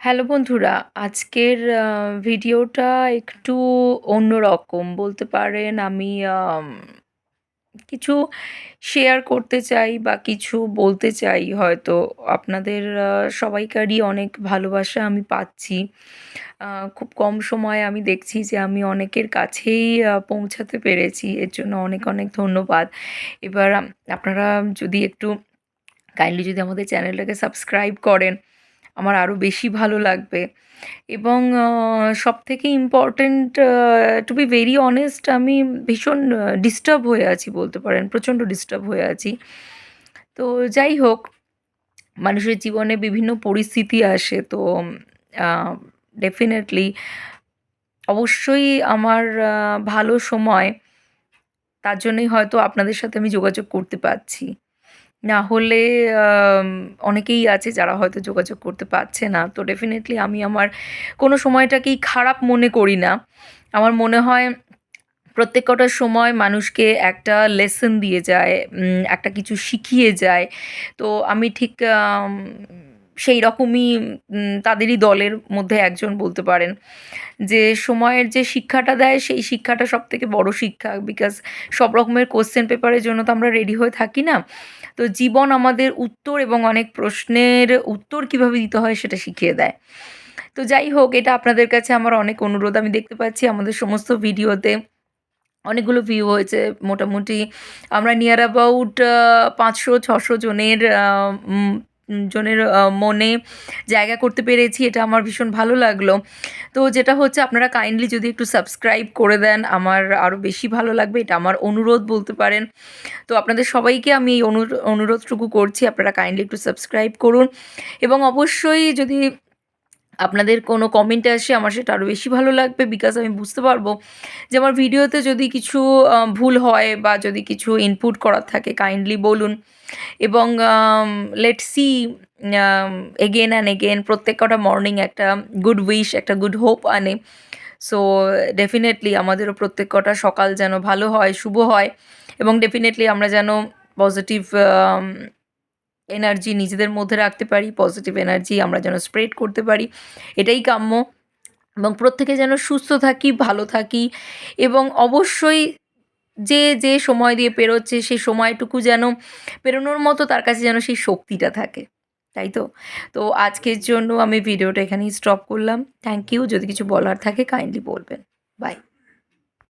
Hello বন্ধুরা, আজকের ভিডিওটা একটু অন্যরকম বলতে পারেন। আমি কিছু শেয়ার করতে চাই বা কিছু বলতে চাই। হয়তো আপনাদের সবাইকারই অনেক ভালোবাসা আমি পাচ্ছি। খুব কম সময়ে আমি দেখছি যে আমি অনেকের কাছেই পৌঁছাতে পেরেছি। এর জন্য অনেক অনেক ধন্যবাদ। এবার আপনারা যদি একটু কাইন্ডলি যদি আমাদের চ্যানেলটাকে সাবস্ক্রাইব করেন, আমার আরও বেশি ভালো লাগবে। এবং সবথেকে important, to be very honest, আমি ভীষণ ডিস্টার্ব হয়ে আছি বলতে পারেন। প্রচণ্ড ডিস্টার্ব হয়ে আছি। তো যাই হোক, মানুষের জীবনে বিভিন্ন পরিস্থিতি আসে। তো আ ডেফিনেটলি অবশ্যই আমার ভালো সময়, তার জন্যই হয়তো আপনাদের সাথে আমি যোগাযোগ করতে পারছি। না হলে আম অনেকেই আছে যারা হয়তো যোগাযোগ করতে পারছে না। তো ডেফিনিটলি আমি আমার কোনো সময়টাকেই খারাপ মনে করি না। আমার মনে হয় প্রত্যেক কটা সময় মানুষকে একটা লেসন দিয়ে যায়, একটা কিছু শিখিয়ে যায়। তো আমি ঠিক সেই রকমই তাদেরই দলের মধ্যে একজন বলতে পারেন। যে সময়ের যে শিক্ষাটা দেয় সেই শিক্ষাটা সবথেকে বড় শিক্ষা। বিকজ সব রকমের কোয়েশ্চেন পেপারের জন্য তো আমরা রেডি হয়ে থাকি না। তো জীবন আমাদের উত্তর এবং অনেক প্রশ্নের উত্তর কীভাবে দিতে হয় সেটা শিখিয়ে দেয়। তো যাই হোক, এটা আপনাদের কাছে আমার অনেক অনুরোধ। আমি দেখতে পাচ্ছি আমাদের সমস্ত ভিডিওতে অনেকগুলো ভিউ হয়েছে। মোটামুটি আমরা নিয়ার অ্যাবাউট ৫০০-৬০০ জনের জনের মনে জায়গা করতে পেরেছি। এটা আমার ভীষণ ভালো লাগলো। তো যেটা হচ্ছে, আপনারা কাইন্ডলি যদি একটু সাবস্ক্রাইব করে দেন, আমার আরও বেশি ভালো লাগবে। এটা আমার অনুরোধ বলতে পারেন। তো আপনাদের সবাইকে আমি এই অনুরোধটুকু করছি, আপনারা কাইন্ডলি একটু সাবস্ক্রাইব করুন। এবং অবশ্যই যদি আপনাদের কোনো কমেন্ট আসে, আমার সেটা আরও বেশি ভালো লাগবে। বিকজ আমি বুঝতে পারবো যে আমার ভিডিওতে যদি কিছু ভুল হয় বা যদি কিছু ইনপুট করার থাকে, কাইন্ডলি বলুন। এবং let's see, again and again প্রত্যেক কটা মর্নিং একটা গুড উইশ, একটা গুড হোপ আনে। সো ডেফিনেটলি আমাদেরও প্রত্যেক কটা সকাল যেন ভালো হয়, শুভ হয়। এবং ডেফিনেটলি আমরা যেন পজিটিভ এনার্জি নিজেদের মধ্যে রাখতে পারি, পজিটিভ এনার্জি আমরা যেন স্প্রেড করতে পারি, এটাই কাম্য। এবং প্রত্যেকে যেন সুস্থ থাকি, ভালো থাকি। এবং অবশ্যই যে সময় দিয়ে পেরোচ্ছে সেই সময়টুকু যেন পেরোনোর মতো তার কাছে যেন সেই শক্তিটা থাকে। তাই তো? তো আজকের জন্য আমি ভিডিওটা এখানেই স্টপ করলাম। Thank you. যদি কিছু বলার থাকে কাইন্ডলি বলবেন। বাই।